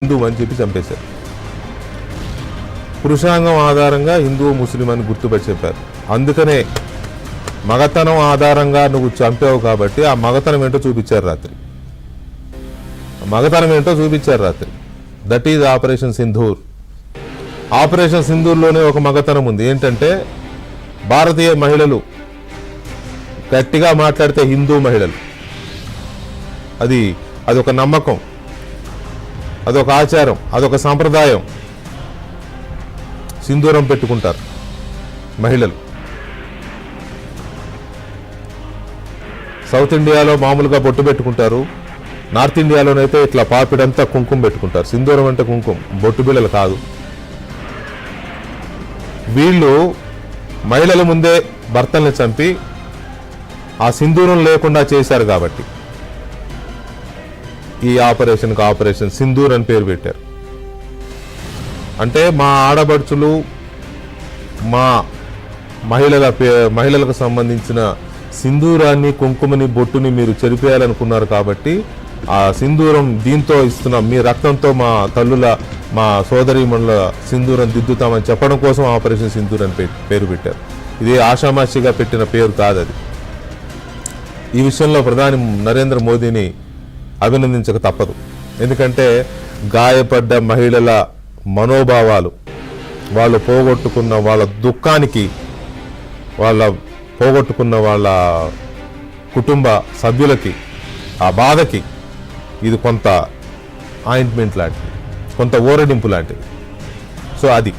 హిందువు అని చెప్పి చంపేశారు. పురుషాంగం ఆధారంగా హిందువు ముస్లిం అని గుర్తుపట్టి చెప్పారు. అందుకనే మగతనం ఆధారంగా నువ్వు చంపావు కాబట్టి ఆ మగతనం ఏంటో చూపించారు రాత్రి. That is operation Sindoor. Operation సింధూర్లోనే ఒక మగతనం ఉంది. ఏంటంటే భారతీయ మహిళలు గట్టిగా మాట్లాడితే హిందూ మహిళలు, అదొక నమ్మకం, అదొక ఆచారం, అదొక సాంప్రదాయం. సింధూరం పెట్టుకుంటారు మహిళలు. సౌత్ ఇండియాలో మామూలుగా బొట్టు పెట్టుకుంటారు. నార్త్ ఇండియాలోనైతే ఇట్లా పాపిడంతా కుంకుమ పెట్టుకుంటారు. సింధూరం అంటే కుంకుమ, బొట్టు బిళ్ళలు కాదు. వీళ్ళు మహిళల ముందే భర్తల్ని చంపి ఆ సింధూరం లేకుండా చేశారు కాబట్టి ఈ ఆపరేషన్కి ఆపరేషన్ సింధూర్ అని పేరు పెట్టారు. అంటే మా ఆడబడుచులు, మా మహిళలకు సంబంధించిన సింధూరాన్ని, కుంకుమని, బొట్టుని మీరు చెరిపేయాలనుకున్నారు కాబట్టి ఆ సింధూరం దీంతో ఇస్తున్నాం, మీ రక్తంతో మా తల్లుల, మా సోదరీమణుల సింధూరం దిద్దుతామని చెప్పడం కోసం ఆపరేషన్ సింధూర్ అని పేరు పెట్టారు. ఇది ఆషామాషిగా పెట్టిన పేరు కాదు అది. ఈ విషయంలో ప్రధాని నరేంద్ర మోదీని అభినందించక తప్పదు. ఎందుకంటే గాయపడ్డ మహిళల మనోభావాలు, వాళ్ళు పోగొట్టుకున్న వాళ్ళ దుఃఖానికి, పోగొట్టుకున్న వాళ్ళ కుటుంబ సభ్యులకి, ఆ బాధకి ఇది కొంత ఆయింట్మెంట్ లాంటిది, కొంత ఊరడింపు లాంటిది. సో అది